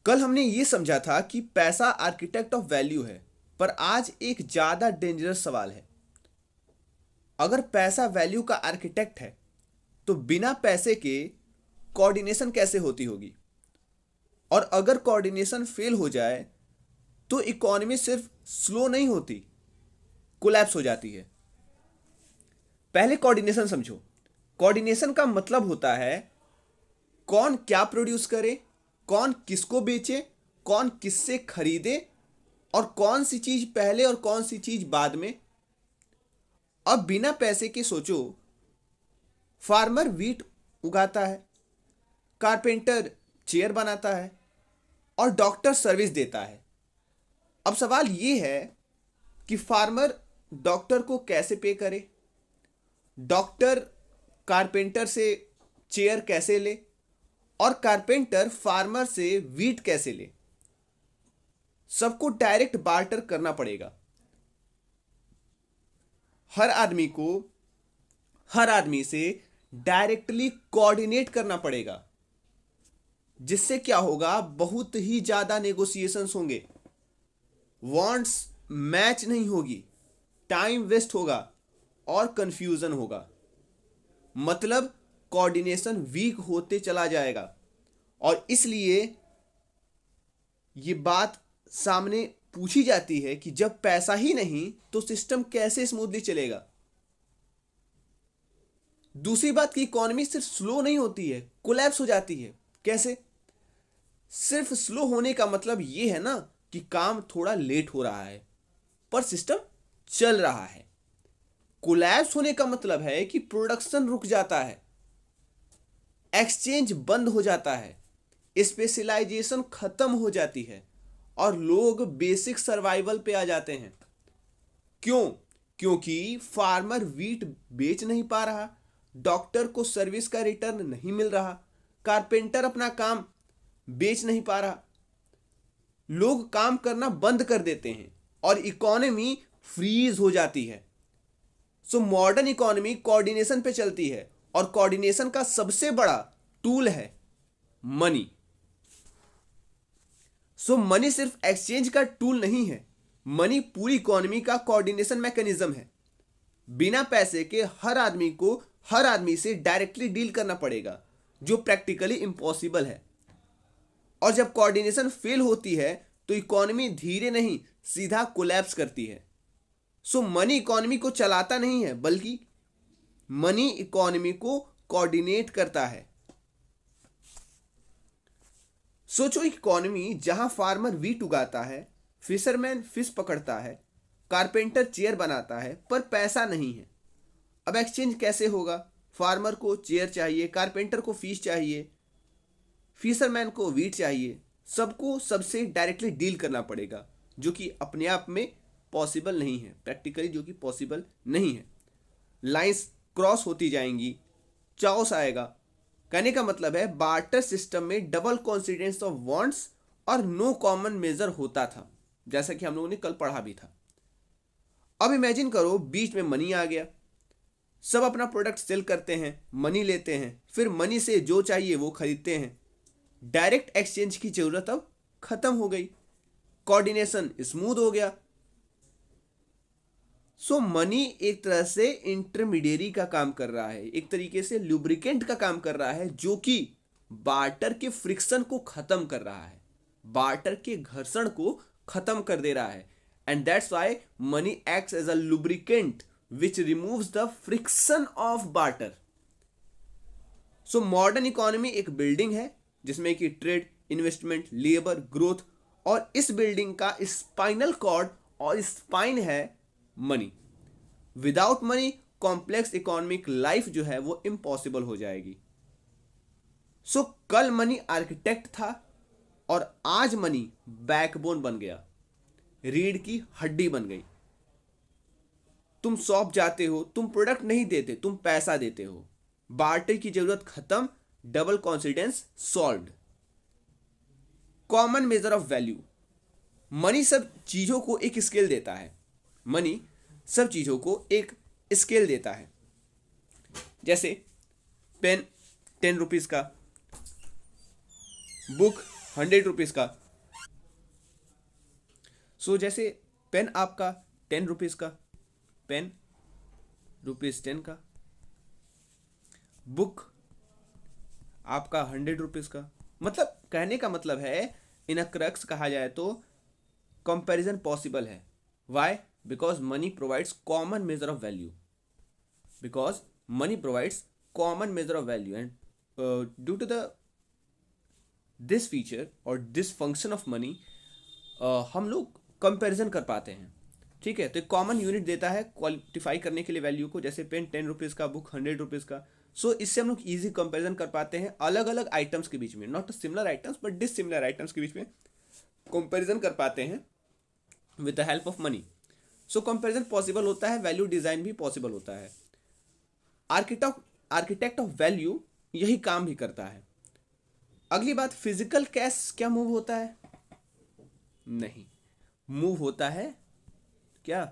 कल हमने ये समझा था कि पैसा आर्किटेक्ट ऑफ वैल्यू है, पर आज एक ज्यादा डेंजरस सवाल है। अगर पैसा वैल्यू का आर्किटेक्ट है तो बिना पैसे के कोऑर्डिनेशन कैसे होती होगी? और अगर कोऑर्डिनेशन फेल हो जाए तो इकोनॉमी सिर्फ स्लो नहीं होती, कोलैप्स हो जाती है। पहले कोऑर्डिनेशन समझो। कोऑर्डिनेशन का मतलब होता है कौन क्या प्रोड्यूस करे, कौन किसको बेचे, कौन किससे खरीदे, और कौन सी चीज पहले और कौन सी चीज बाद में। अब बिना पैसे के सोचो, फार्मर वीट उगाता है, कारपेंटर चेयर बनाता है और डॉक्टर सर्विस देता है। अब सवाल ये है कि फार्मर डॉक्टर को कैसे पे करे, डॉक्टर कारपेंटर से चेयर कैसे ले, और कारपेंटर फार्मर से वीट कैसे ले। सबको डायरेक्ट बार्टर करना पड़ेगा। हर आदमी से डायरेक्टली कोऑर्डिनेट करना पड़ेगा, जिससे क्या होगा, बहुत ही ज्यादा नेगोशिएशंस होंगे, वांट्स मैच नहीं होगी, टाइम वेस्ट होगा और कंफ्यूजन होगा। मतलब कोऑर्डिनेशन वीक होते चला जाएगा। और इसलिए ये बात सामने पूछी जाती है कि जब पैसा ही नहीं तो सिस्टम कैसे स्मूथली चलेगा। दूसरी बात की इकोनॉमी सिर्फ स्लो नहीं होती है, कोलैप्स हो जाती है। कैसे? सिर्फ स्लो होने का मतलब यह है ना कि काम थोड़ा लेट हो रहा है, पर सिस्टम चल रहा है। कोलैप्स होने का मतलब है कि प्रोडक्शन रुक जाता है, एक्सचेंज बंद हो जाता है, स्पेशलाइजेशन खत्म हो जाती है और लोग बेसिक सर्वाइवल पे आ जाते हैं। क्यों? क्योंकि फार्मर वीट बेच नहीं पा रहा, डॉक्टर को सर्विस का रिटर्न नहीं मिल रहा, कारपेंटर अपना काम बेच नहीं पा रहा, लोग काम करना बंद कर देते हैं और इकोनॉमी फ्रीज हो जाती है। सो मॉडर्न इकोनॉमी कोऑर्डिनेशन पे चलती है और कोऑर्डिनेशन का सबसे बड़ा टूल है मनी। सो मनी सिर्फ एक्सचेंज का टूल नहीं है, मनी पूरी इकोनॉमी का कोऑर्डिनेशन मैकेनिज्म है। बिना पैसे के हर आदमी से डायरेक्टली डील करना पड़ेगा, जो प्रैक्टिकली इम्पॉसिबल है। और जब कोऑर्डिनेशन फेल होती है तो इकोनॉमी धीरे नहीं सीधा कोलैप्स करती है। सो मनी इकोनॉमी को चलाता नहीं है, बल्कि मनी इकोनॉमी को कोऑर्डिनेट करता है। सोचो इकोनॉमी जहां फार्मर वीट उगाता है, फिशरमैन फिश पकड़ता है, कारपेंटर चेयर बनाता है, पर पैसा नहीं है। अब एक्सचेंज कैसे होगा? फार्मर को चेयर चाहिए, कारपेंटर को फिश चाहिए, फिशरमैन को वीट चाहिए। सबको सबसे डायरेक्टली डील करना पड़ेगा, जो कि अपने आप में पॉसिबल नहीं है, प्रैक्टिकली जो कि पॉसिबल नहीं है। लाइंस क्रॉस होती जाएंगी, चाओस आएगा। कहने का मतलब है बार्टर सिस्टम में डबल कॉन्सिडेंस ऑफ वांट्स और नो कॉमन मेजर होता था, जैसा कि हम लोगों ने कल पढ़ा भी था। अब इमेजिन करो बीच में मनी आ गया, सब अपना प्रोडक्ट सेल करते हैं, मनी लेते हैं, फिर मनी से जो चाहिए वो खरीदते हैं। डायरेक्ट एक्सचेंज की जरूरत अब खत्म हो गई, कोऑर्डिनेशन स्मूथ हो गया। सो मनी एक तरह से इंटरमीडिएरी का काम कर रहा है, एक तरीके से लुब्रिकेंट का काम कर रहा है, जो कि बार्टर के फ्रिक्शन को खत्म कर रहा है, बार्टर के घर्षण को खत्म कर दे रहा है। And that's why money acts as a lubricant which removes the friction of barter. So modern economy एक बिल्डिंग है जिसमें कि ट्रेड, इन्वेस्टमेंट, लेबर, ग्रोथ, और इस बिल्डिंग का स्पाइनल कॉर्ड और स्पाइन है money. Without money complex economic life जो है वो इम्पॉसिबल हो जाएगी। सो कल मनी आर्किटेक्ट था और आज मनी बैकबोन बन गया, रीढ़ की हड्डी बन गई। तुम शॉप जाते हो, तुम प्रोडक्ट नहीं देते, तुम पैसा देते हो। बार्टर की जरूरत खत्म, double coincidence solved. Common measure of value. Money सब चीजों को एक स्केल देता है, मनी सब चीजों को एक स्केल देता है। जैसे पेन 10 रुपीज का, बुक 100 रुपीज़ का। सो जैसे पेन आपका 10 रुपीज़ का, पेन ₹10 का, बुक आपका 100 रुपीज़ का। मतलब कहने का मतलब है, इन अ क्रक्स कहा जाए तो कंपैरिजन पॉसिबल है। Why? Because money provides common measure of value, because money provides common measure of value and due to the this feature और दिस फंक्शन ऑफ मनी हम लोग कंपैरिजन कर पाते हैं। ठीक है, तो एक कॉमन यूनिट देता है क्वालिफाई करने के लिए वैल्यू को, जैसे पेन 10 रुपीज़ का, बुक 100 रुपीज़ का। सो इससे हम लोग इजी कंपैरिजन कर पाते हैं अलग अलग आइटम्स के बीच में, not similar items but dissimilar items के बीच में कंपैरिजन कर पाते हैं with the help of money. So comparison possible होता है, वैल्यू डिजाइन भी पॉसिबल होता है। आर्किटेक्ट ऑफ वैल्यू यही काम भी करता है। अगली बात, फिजिकल कैश क्या मूव होता है? नहीं, मूव होता है क्या?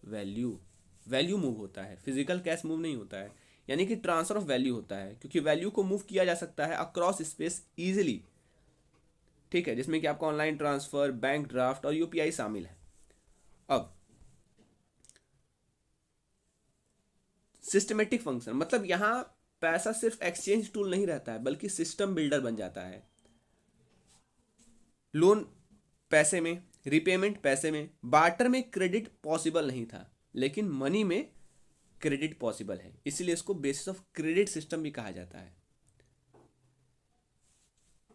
वैल्यू। वैल्यू मूव होता है, फिजिकल कैश मूव नहीं होता है। यानी कि ट्रांसफर ऑफ वैल्यू होता है, क्योंकि वैल्यू को मूव किया जा सकता है अक्रॉस स्पेस इजीली। ठीक है, जिसमें कि आपका ऑनलाइन ट्रांसफर, बैंक ड्राफ्ट और यूपीआई शामिल है। अब सिस्टमेटिक फंक्शन, मतलब यहां पैसा सिर्फ एक्सचेंज टूल नहीं रहता है, बल्कि सिस्टम बिल्डर बन जाता है। लोन पैसे में, रिपेमेंट पैसे में, बार्टर में क्रेडिट पॉसिबल नहीं था, लेकिन मनी में क्रेडिट पॉसिबल है, इसलिए इसको बेसिस ऑफ क्रेडिट सिस्टम भी कहा जाता है।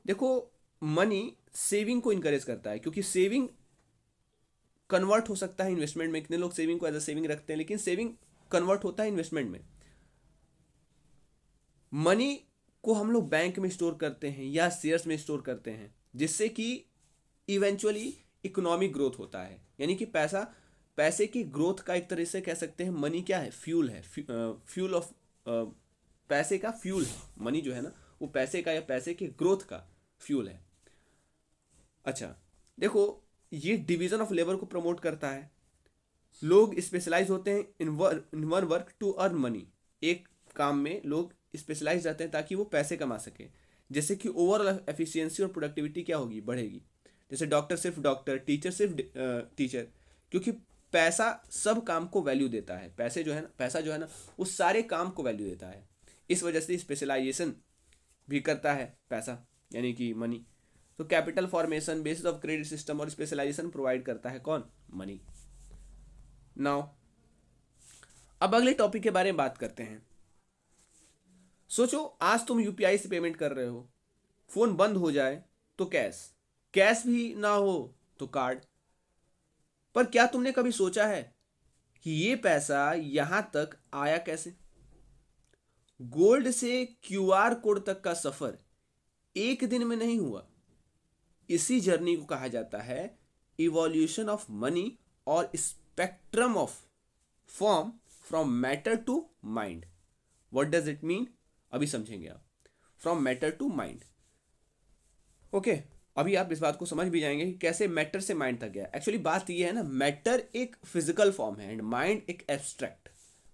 देखो, मनी सेविंग को इनकरेज करता है, क्योंकि सेविंग कन्वर्ट हो सकता है इन्वेस्टमेंट में। कितने लोग सेविंग को एज अ सेविंग रखते हैं, लेकिन सेविंग कन्वर्ट होता है इन्वेस्टमेंट में। मनी को हम लोग बैंक में स्टोर करते हैं या शेयर्स में स्टोर करते हैं, जिससे कि इवेंचुअली इकोनॉमिक ग्रोथ होता है। यानी कि पैसे की ग्रोथ का एक तरह से कह सकते हैं, मनी क्या है? फ्यूल है। फ्यूल ऑफ पैसे का फ्यूल है मनी, जो है ना, वो पैसे का या पैसे की ग्रोथ का फ्यूल है। अच्छा, देखो, ये डिवीजन ऑफ लेबर को प्रमोट करता है। लोग स्पेशलाइज होते हैं in one work to earn money. एक काम में लोग स्पेशलाइज रहते हैं ताकि वो पैसे कमा सके, जैसे कि ओवरऑल एफिशिएंसी और प्रोडक्टिविटी क्या होगी? बढ़ेगी। जैसे डॉक्टर सिर्फ डॉक्टर, टीचर सिर्फ टीचर, क्योंकि पैसा सब काम को वैल्यू देता है। पैसा जो है ना, उस सारे काम को वैल्यू देता है। इस वजह से स्पेशलाइजेशन भी करता है पैसा, यानी कि मनी। तो capital formation, basis of credit system और स्पेशलाइजेशन प्रोवाइड करता है कौन? मनी। नाउ अब अगले टॉपिक के बारे में बात करते हैं। सोचो, आज तुम यूपीआई से पेमेंट कर रहे हो, फोन बंद हो जाए तो कैश भी ना हो तो कार्ड। पर क्या तुमने कभी सोचा है कि ये पैसा यहां तक आया कैसे? गोल्ड से क्यूआर कोड तक का सफर एक दिन में नहीं हुआ। इसी जर्नी को कहा जाता है इवोल्यूशन ऑफ मनी और spectrum of form from matter to mind. What does it mean? अभी समझेंगे आप। From matter to mind. Okay, अभी आप इस बात को समझ भी जाएंगे कि कैसे मैटर से माइंड तक गया। एक्चुअली बात ये है ना, मैटर एक फिजिकल फॉर्म है एंड माइंड एक एब्स्ट्रैक्ट।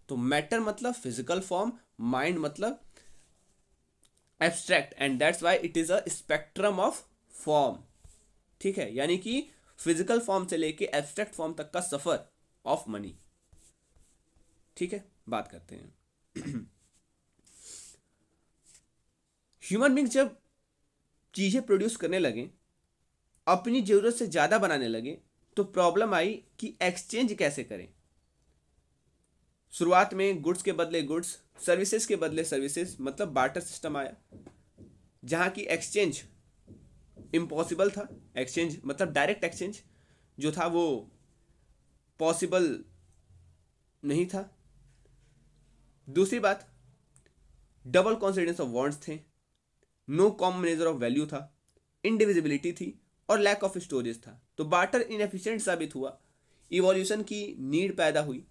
तो मैटर मतलब फिजिकल फॉर्म, माइंड मतलब abstract, and that's why it is a spectrum of form. ठीक है, यानी कि फिजिकल फॉर्म से लेके एब्स्ट्रैक्ट फॉर्म तक का सफर ऑफ मनी। ठीक है, बात करते हैं। ह्यूमन बींग जब चीजें प्रोड्यूस करने लगे, अपनी जरूरत से ज्यादा बनाने लगे, तो प्रॉब्लम आई कि एक्सचेंज कैसे करें। शुरुआत में गुड्स के बदले गुड्स, सर्विसेज के बदले सर्विसेज, मतलब बार्टर सिस्टम आया, जहां की एक्सचेंज इम्पॉसिबल था। एक्सचेंज मतलब डायरेक्ट एक्सचेंज जो था वो पॉसिबल नहीं था। दूसरी बात, डबल कॉन्सिडेंस ऑफ वांट्स थे, no common measure of value था, इंडिविजिबिलिटी थी और लैक ऑफ स्टोरेज था। तो बार्टर इनएफिशिएंट साबित हुआ, इवोल्यूशन की नीड पैदा हुई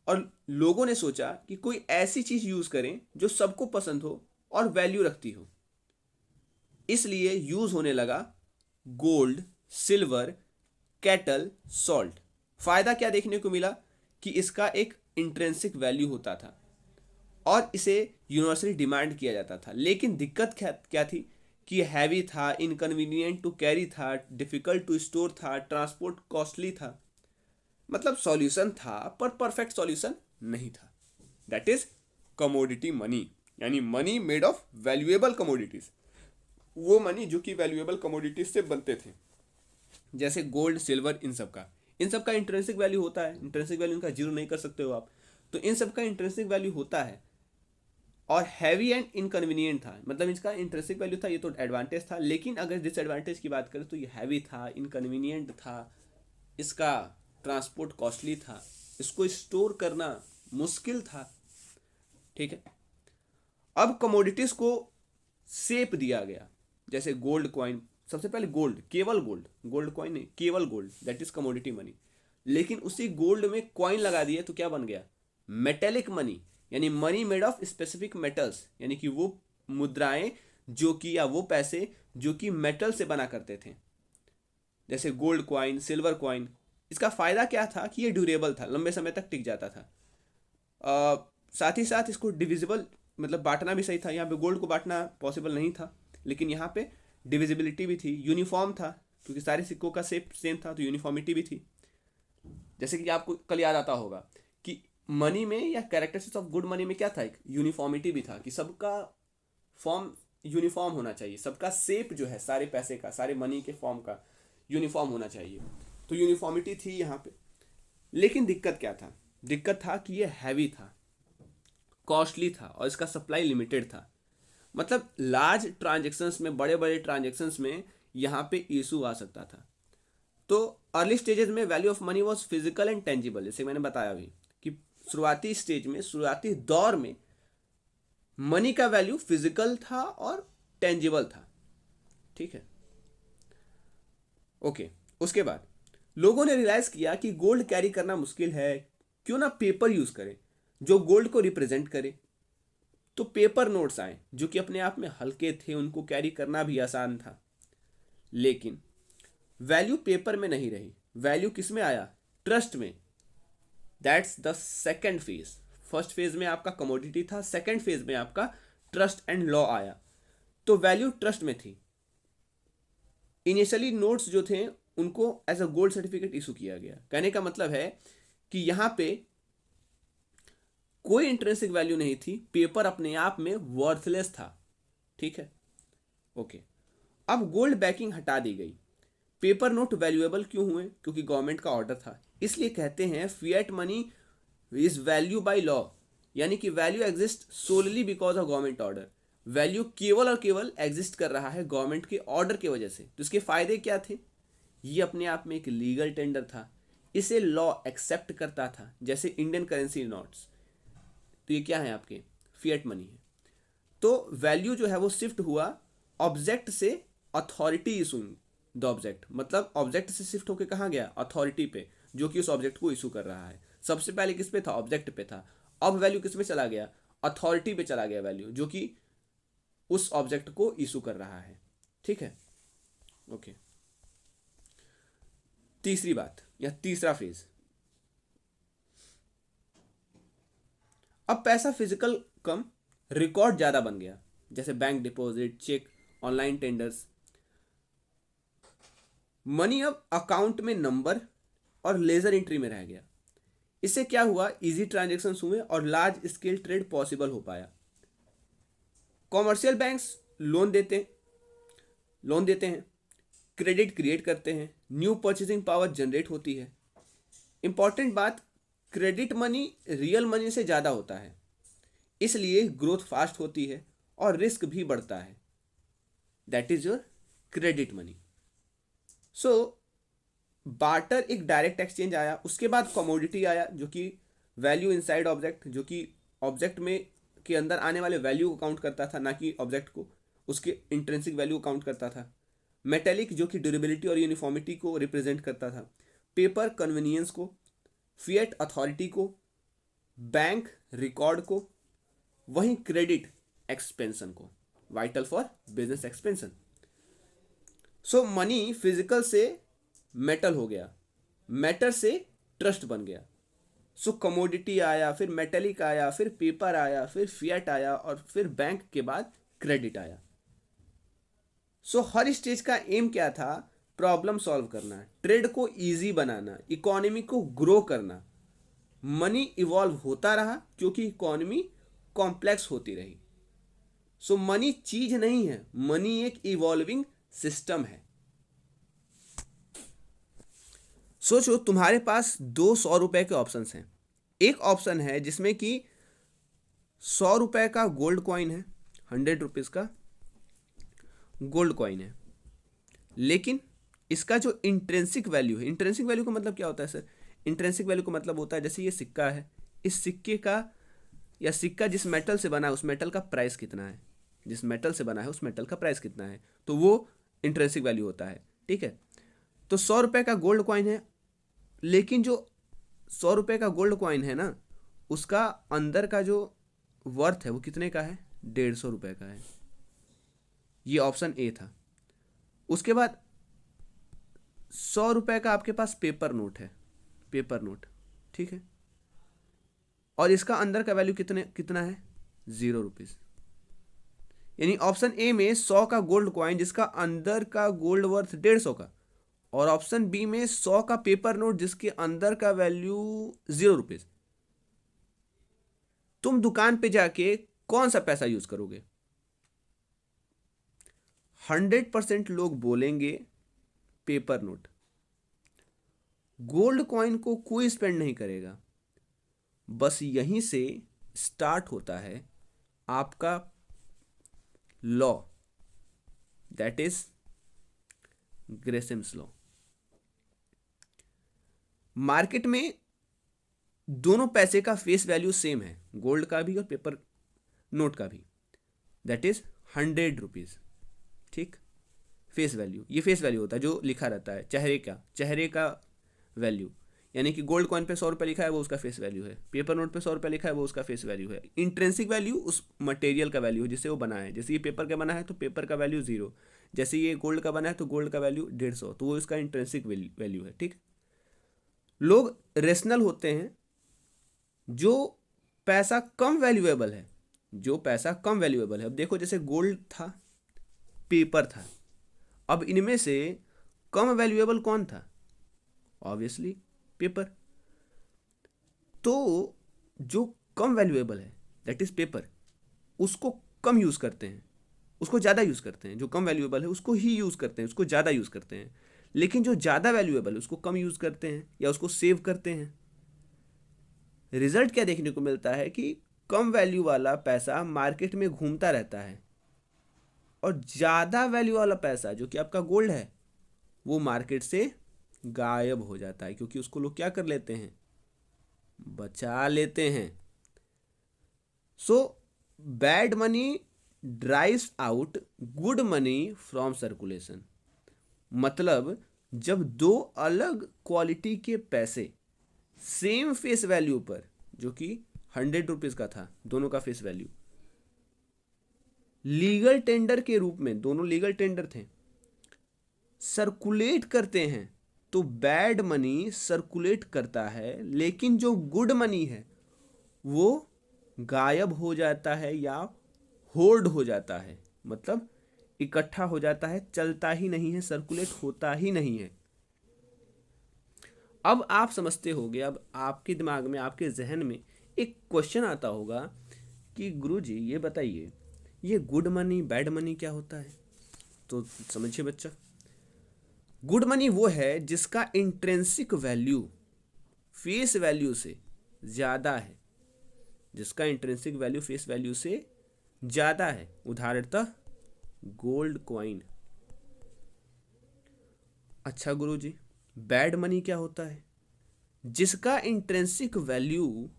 और लोगों ने सोचा कि कोई ऐसी चीज यूज करें जो सबको पसंद हो और वैल्यू रखती हो। इसलिए यूज होने लगा गोल्ड, सिल्वर, कैटल, सॉल्ट। फायदा क्या देखने को मिला कि इसका एक इंट्रिंसिक वैल्यू होता था और इसे यूनिवर्सली डिमांड किया जाता था। लेकिन दिक्कत क्या थी कि हैवी था, इनकन्वीनियंट टू कैरी था, डिफिकल्ट टू स्टोर था, ट्रांसपोर्ट कॉस्टली था। मतलब सॉल्यूशन था पर परफेक्ट सॉल्यूशन नहीं था। दैट इज कमोडिटी मनी, यानी money made of valuable commodities. वो मनी जो कि वैल्यूएबल कमोडिटीज से बनते थे, जैसे गोल्ड, सिल्वर, इन सब का इंट्रेंसिक वैल्यू होता है। इंट्रेंसिक वैल्यू इनका जीरो नहीं कर सकते हो आप, तो इन सब का इंट्रेंसिक वैल्यू होता है। और हैवी एंड इनकन्वीनियंट था, मतलब इसका इंट्रेंसिक वैल्यू था, ये तो एडवांटेज था। लेकिन अगर डिसएडवांटेज की बात करें तो ये हैवी था, इनकन्वीनियंट था, इसका ट्रांसपोर्ट कॉस्टली था, इसको स्टोर करना मुश्किल था। ठीक है। अब कमोडिटीज को शेप दिया गया, जैसे गोल्ड कॉइन। सबसे पहले गोल्ड, केवल गोल्ड, गोल्ड कॉइन नहीं, केवल gold, that is commodity money. लेकिन उसी गोल्ड में कॉइन लगा दिए तो क्या बन गया? मेटेलिक मनी, यानी money made of specific metals, यानी कि वो मुद्राएं जो कि, या वो पैसे जो कि मेटल से बना करते थे, जैसे गोल्ड कॉइन, सिल्वर कॉइन। इसका फायदा क्या था कि ये ड्यूरेबल था, लंबे समय तक टिक जाता था। साथ ही साथ इसको डिविजिबल, मतलब बांटना भी सही था। यहाँ पे गोल्ड को बांटना पॉसिबल नहीं था, लेकिन यहाँ पे डिविजिबिलिटी भी थी, यूनिफॉर्म था, क्योंकि सारे सिक्कों का शेप सेम था तो यूनिफॉर्मिटी भी थी। जैसे कि आपको कल याद आता होगा कि मनी में या कैरेक्टरिस्टिक्स ऑफ गुड मनी में क्या था, एक यूनिफॉर्मिटी भी था, कि सबका फॉर्म यूनिफॉर्म होना चाहिए, सबका शेप जो है सारे पैसे का, सारे मनी के फॉर्म का यूनिफॉर्म होना चाहिए। तो यूनिफॉर्मिटी थी यहाँ पे। लेकिन दिक्कत क्या था? दिक्कत था कि ये हैवी था, कॉस्टली था, और इसका सप्लाई लिमिटेड था। मतलब लार्ज ट्रांजेक्शन्स में, बड़े बड़े ट्रांजेक्शन्स में यहाँ पे इशू आ सकता था। तो अर्ली स्टेजेस में value of money was physical and tangible, जैसे मैंने बताया अभी कि शुरुआती स्टेज में, शुरुआती दौर में मनी का वैल्यू फिजिकल था और टेंजिबल था। ठीक है, ओके। उसके बाद लोगों ने रियलाइज किया कि गोल्ड कैरी करना मुश्किल है, क्यों ना पेपर यूज करें जो गोल्ड को रिप्रेजेंट करे। तो पेपर नोट्स आए जो कि अपने आप में हल्के थे, उनको कैरी करना भी आसान था। लेकिन वैल्यू पेपर में नहीं रही, वैल्यू किस में आया? ट्रस्ट में। That's the second phase. First phase में आपका कमोडिटी था, सेकेंड फेज में आपका ट्रस्ट एंड लॉ आया। तो वैल्यू ट्रस्ट में थी। इनिशियली नोट्स जो थे उनको as a gold certificate issue किया गया। कहने का मतलब है कि यहां पे कोई इंट्रेंसिक वैल्यू नहीं थी, पेपर अपने आप में वर्थलेस था। ठीक है, ओके। अब गोल्ड बैकिंग हटा दी गई। पेपर नोट वैल्यूएबल क्यों हुए? क्योंकि गवर्नमेंट का ऑर्डर था। इसलिए कहते हैं fiat money is value by law, यानी कि value exist solely because of government order. Value केवल और केवल एग्जिस्ट कर रहा है गवर्नमेंट के ऑर्डर की वजह से। तो इसके फायदे क्या थे? ये अपने आप में एक लीगल टेंडर था, इसे लॉ एक्सेप्ट करता था, जैसे इंडियन करेंसी नोट्स। तो ये क्या है? आपके फिएट मनी है। तो वैल्यू जो है वो शिफ्ट हुआ ऑब्जेक्ट से अथॉरिटी इशूइंग द ऑब्जेक्ट, मतलब ऑब्जेक्ट से शिफ्ट होकर कहाँ गया? अथॉरिटी पे, जो कि उस ऑब्जेक्ट को इशू कर रहा है। सबसे पहले किस पे था? ऑब्जेक्ट पे था। अब वैल्यू किस पे चला गया? अथॉरिटी पे चला गया वैल्यू, जो कि उस ऑब्जेक्ट को इशू कर रहा है। ठीक है, ओके। तीसरी बात या तीसरा फेज, अब पैसा फिजिकल कम रिकॉर्ड ज्यादा बन गया, जैसे bank deposit, cheque, online tenders. Money अब अकाउंट में नंबर और लेजर एंट्री में रह गया। इससे क्या हुआ? इजी ट्रांजेक्शन हुए और लार्ज स्केल ट्रेड पॉसिबल हो पाया। कॉमर्शियल बैंक्स लोन देते हैं, क्रेडिट क्रिएट करते हैं, न्यू परचेसिंग पावर जनरेट होती है। इंपॉर्टेंट बात, क्रेडिट मनी रियल मनी से ज़्यादा होता है, इसलिए ग्रोथ फास्ट होती है और रिस्क भी बढ़ता है। That is your credit money. So barter एक डायरेक्ट एक्सचेंज आया, उसके बाद कमोडिटी आया जो कि वैल्यू इनसाइड ऑब्जेक्ट, जो कि ऑब्जेक्ट में के अंदर आने वाले वैल्यू को काउंट करता था, ना कि ऑब्जेक्ट को, उसके इंट्रेंसिक वैल्यू को काउंट करता था। मेटेलिक जो कि ड्यूरेबिलिटी और यूनिफॉर्मिटी को रिप्रेजेंट करता था। पेपर कन्वीनियंस को, फिएट अथॉरिटी को, बैंक रिकॉर्ड को, वहीं क्रेडिट एक्सपेंशन को, vital for business expansion. So money physical से मेटल हो गया, मैटर से ट्रस्ट बन गया। सो कमोडिटी आया, फिर मेटेलिक आया, फिर पेपर आया, फिर फिएट आया, और फिर बैंक के बाद क्रेडिट आया। सो हर स्टेज का एम क्या था? प्रॉब्लम सॉल्व करना, ट्रेड को इजी बनाना, इकोनॉमी को ग्रो करना। मनी इवॉल्व होता रहा क्योंकि इकोनॉमी कॉम्प्लेक्स होती रही। सो मनी चीज नहीं है, मनी एक इवॉल्विंग सिस्टम है। सोचो तुम्हारे पास दो 100 रुपए के ऑप्शंस हैं। एक ऑप्शन है जिसमें कि 100 रुपए का गोल्ड कॉइन है, 100 रुपीज का गोल्ड कॉइन है, लेकिन इसका जो इंट्रेंसिक वैल्यू है, इंट्रेंसिक वैल्यू का मतलब क्या होता है सर? इंट्रेंसिक वैल्यू का मतलब होता है जैसे ये सिक्का है, इस सिक्के का या सिक्का जिस मेटल से बना है उस मेटल का प्राइस कितना है, जिस मेटल से बना है उस मेटल का प्राइस कितना है, तो वो इंट्रेंसिक वैल्यू होता है। ठीक है, तो 100 रुपए का गोल्ड कॉइन है, लेकिन जो 100 रुपए का गोल्ड कॉइन है ना, उसका अंदर का जो वर्थ है वो कितने का है? 150 रुपए का है। ये ऑप्शन ए था। उसके बाद 100 रुपए का आपके पास पेपर नोट है, पेपर नोट, ठीक है, और इसका अंदर का वैल्यू कितना है? 0 रुपीज। यानी ऑप्शन ए में 100 का गोल्ड कॉइन जिसका अंदर का गोल्ड वर्थ 150 का, और ऑप्शन बी में 100 का पेपर नोट जिसके अंदर का वैल्यू 0 रुपीज। तुम दुकान पे जाके कौन सा पैसा यूज करोगे? 100% लोग बोलेंगे पेपर नोट। गोल्ड कॉइन को कोई स्पेंड नहीं करेगा। बस यहीं से स्टार्ट होता है आपका law, that is Gresham's law. Market में दोनों पैसे का फेस वैल्यू सेम है, गोल्ड का भी और पेपर नोट का भी, दैट इज 100 रुपीज। ठीक, फेस वैल्यू, ये फेस वैल्यू होता है जो लिखा रहता है, चेहरे का वैल्यू। यानी कि गोल्ड कॉइन पे 100 रुपये लिखा है वो उसका फेस वैल्यू है, पेपर नोट पे 100 रुपये लिखा है वो उसका फेस वैल्यू है। इंट्रेंसिक वैल्यू उस मटेरियल का वैल्यू है जिससे वो बना है। जैसे ये पेपर का बना है तो पेपर का वैल्यू 0, जैसे ये गोल्ड का बना है तो गोल्ड का वैल्यू 150, तो वो इसका इंट्रेंसिक वैल्यू है। ठीक, लोग रेशनल होते हैं। जो पैसा कम वैल्यूएबल है, जो पैसा कम वैल्यूएबल है, अब देखो जैसे गोल्ड था, पेपर था, अब इनमें से कम वैल्यूएबल कौन था? Obviously paper. तो जो कम वैल्यूएबल है दैट इज पेपर, उसको कम यूज करते हैं, उसको ज़्यादा यूज करते हैं। जो कम वैल्यूएबल है उसको ही यूज करते हैं, उसको ज़्यादा यूज करते हैं। लेकिन जो ज़्यादा वैल्यूएबल है उसको कम यूज करते हैं या उसको सेव करते हैं। रिजल्ट क्या देखने को मिलता है कि कम वैल्यू वाला पैसा मार्केट में घूमता रहता है, और ज़्यादा वैल्यू वाला पैसा जो कि आपका गोल्ड है वो मार्केट से गायब हो जाता है, क्योंकि उसको लोग क्या कर लेते हैं? बचा लेते हैं। So bad money drives out good money from circulation. मतलब जब दो अलग क्वालिटी के पैसे सेम फेस वैल्यू पर, जो कि 100 रुपीज का था, दोनों का फेस वैल्यू, लीगल टेंडर के रूप में, दोनों लीगल टेंडर थे, सर्कुलेट करते हैं, तो बैड मनी सर्कुलेट करता है, लेकिन जो गुड मनी है वो गायब हो जाता है या होल्ड हो जाता है। मतलब इकट्ठा हो जाता है, चलता ही नहीं है, सर्कुलेट होता ही नहीं है। अब आप समझते होंगे, अब आपके दिमाग में, आपके जहन में एक क्वेश्चन आता होगा कि गुरुजी ये बताइए, ये गुड मनी बैड मनी क्या होता है? तो समझिए बच्चा, गुड मनी वो है जिसका इंट्रेंसिक वैल्यू फेस वैल्यू से ज़्यादा है, जिसका इंट्रेंसिक वैल्यू फेस वैल्यू से ज़्यादा है। उदाहरणतः गोल्ड कॉइन। अच्छा गुरुजी, बैड मनी क्या होता है? जिसका इंट्रेंसिक वैल्यू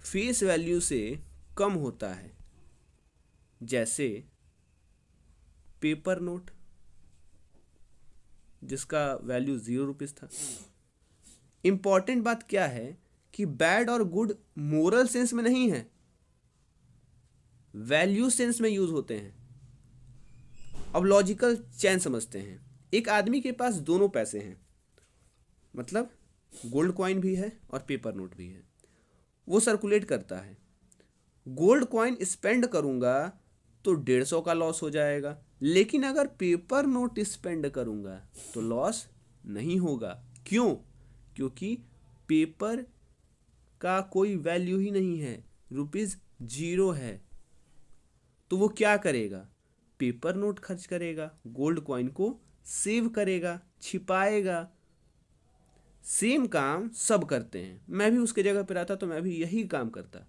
फेस वैल्यू से कम होता है, जैसे पेपर नोट जिसका वैल्यू 0 रुपीज था। इंपॉर्टेंट बात क्या है कि बैड और गुड मोरल सेंस में नहीं है, वैल्यू सेंस में यूज होते हैं। अब लॉजिकल चेन समझते हैं। एक आदमी के पास दोनों पैसे हैं, मतलब गोल्ड कॉइन भी है और पेपर नोट भी है, वो सर्कुलेट करता है। गोल्ड कॉइन स्पेंड करूंगा तो 150 का लॉस हो जाएगा। लेकिन अगर पेपर नोट स्पेंड करूंगा तो लॉस नहीं होगा। क्यों? क्योंकि पेपर का कोई वैल्यू ही नहीं है, ₹0 है। तो वो क्या करेगा? पेपर नोट खर्च करेगा, गोल्ड कॉइन को सेव करेगा, छिपाएगा। सेम काम सब करते हैं, मैं भी उसके जगह पर आता तो मैं भी यही काम करता।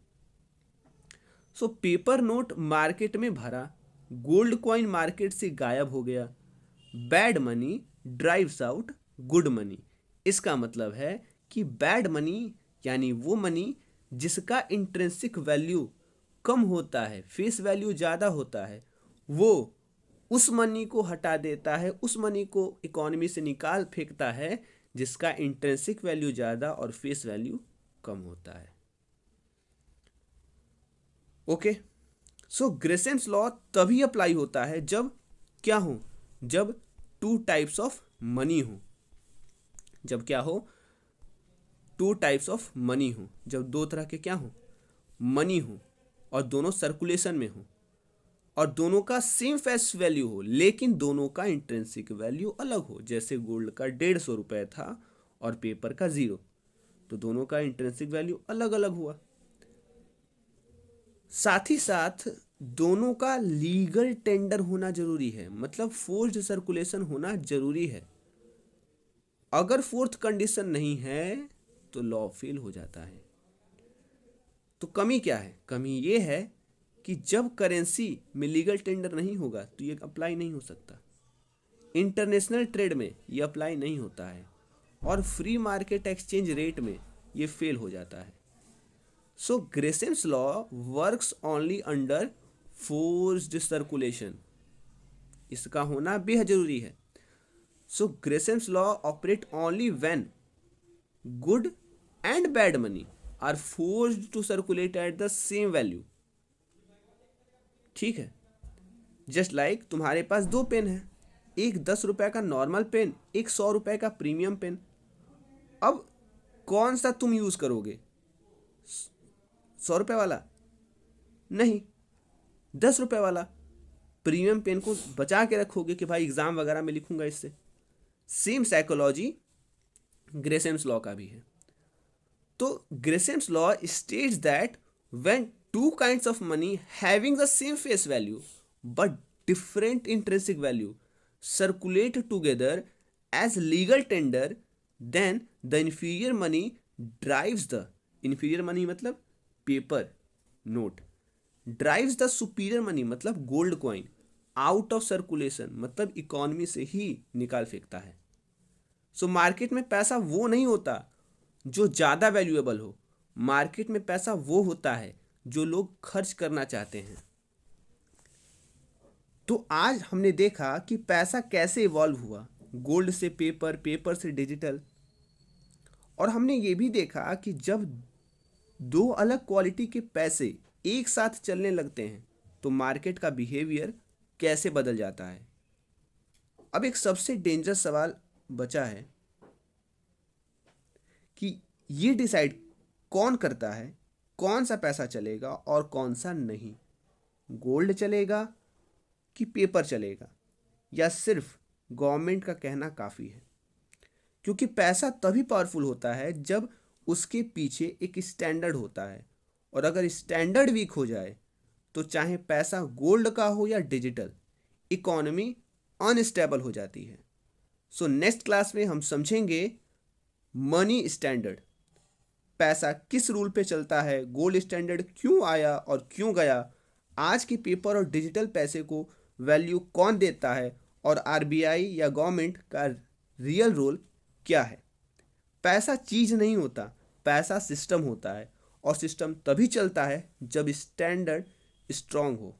सो पेपर नोट मार्केट में भरा, गोल्ड कॉइन मार्केट से गायब हो गया। Bad money drives out good money. इसका मतलब है कि बैड मनी यानी वो मनी जिसका इंट्रिंसिक वैल्यू कम होता है, फेस वैल्यू ज़्यादा होता है, वो उस मनी को हटा देता है, उस मनी को इकोनॉमी से निकाल फेंकता है जिसका इंट्रिंसिक वैल्यू ज़्यादा और फेस वैल्यू कम होता है। ओके, सो ग्रेसेम्स लॉ तभी अप्लाई होता है जब क्या हो? जब टू टाइप्स ऑफ मनी हो। जब क्या हो? टू टाइप्स ऑफ मनी हो। जब दो तरह के क्या हो? मनी हो, और दोनों सर्कुलेशन में हो, और दोनों का सेम फेस वैल्यू हो, लेकिन दोनों का इंट्रिंसिक वैल्यू अलग हो। जैसे गोल्ड का 150 रुपये था और पेपर का 0, तो दोनों का इंट्रिंसिक वैल्यू अलग अलग हुआ। साथ ही साथ दोनों का लीगल टेंडर होना जरूरी है, मतलब फोर्स्ड सर्कुलेशन होना जरूरी है। अगर फोर्थ कंडीशन नहीं है तो लॉ फेल हो जाता है। तो कमी क्या है? कमी ये है कि जब करेंसी में लीगल टेंडर नहीं होगा तो ये अप्लाई नहीं हो सकता। इंटरनेशनल ट्रेड में ये अप्लाई नहीं होता है, और फ्री मार्केट एक्सचेंज रेट में ये फेल हो जाता है। So Gresham's law works only under forced circulation. इसका होना बेहद जरूरी है। So Gresham's law operate only when good and bad money are forced to circulate at the same value. ठीक है, जस्ट लाइक तुम्हारे पास दो पेन है, एक 10 रुपए का नॉर्मल पेन, एक 100 रुपए का प्रीमियम पेन। अब कौन सा तुम यूज करोगे? 100 रुपए वाला? नहीं, 10 रुपए वाला। प्रीमियम पेन को बचा के रखोगे कि भाई एग्जाम वगैरह में लिखूंगा इससे। सेम साइकोलॉजी ग्रेसेम्स लॉ का भी है। तो Gresham's law states that when two kinds of money having the same face value but different intrinsic value circulate together as legal tender, then the inferior money drives the inferior money मतलब paper note, drives the superior money मतलब gold coin out of circulation, मतलब economy से ही निकाल फेंकता है। So market में पैसा वो नहीं होता जो ज़्यादा वैल्यूएबल हो, मार्केट में पैसा वो होता है जो लोग खर्च करना चाहते हैं। तो आज हमने देखा कि पैसा कैसे इवॉल्व हुआ, गोल्ड से पेपर, पेपर से डिजिटल, और हमने ये भी देखा कि जब दो अलग क्वालिटी के पैसे एक साथ चलने लगते हैं तो मार्केट का बिहेवियर कैसे बदल जाता है। अब एक सबसे डेंजरस सवाल बचा है कि ये डिसाइड कौन करता है कौन सा पैसा चलेगा और कौन सा नहीं। गोल्ड चलेगा कि पेपर चलेगा, या सिर्फ गवर्नमेंट का कहना काफ़ी है? क्योंकि पैसा तभी पावरफुल होता है जब उसके पीछे एक स्टैंडर्ड होता है, और अगर स्टैंडर्ड वीक हो जाए तो चाहे पैसा गोल्ड का हो या डिजिटल, इकोनॉमी अनस्टेबल हो जाती है। सो नेक्स्ट क्लास में हम समझेंगे मनी स्टैंडर्ड, पैसा किस रूल पे चलता है, गोल्ड स्टैंडर्ड क्यों आया और क्यों गया, आज की पेपर और डिजिटल पैसे को वैल्यू कौन देता है, और आरबीआई या गवर्नमेंट का रियल रोल क्या है। पैसा चीज़ नहीं होता, पैसा सिस्टम होता है, और सिस्टम तभी चलता है जब स्टैंडर्ड स्ट्रांग हो।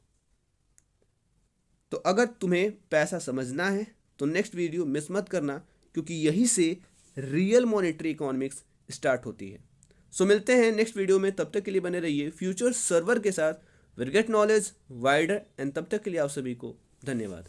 तो अगर तुम्हें पैसा समझना है तो नेक्स्ट वीडियो मिस मत करना, क्योंकि यही से रियल मॉनेटरी इकोनॉमिक्स स्टार्ट होती है। सो मिलते हैं नेक्स्ट वीडियो में, तब तक के लिए बने रहिए फ्यूचर सर्वर के साथ। Will get knowledge wider, and तब तक के लिए आप सभी को धन्यवाद।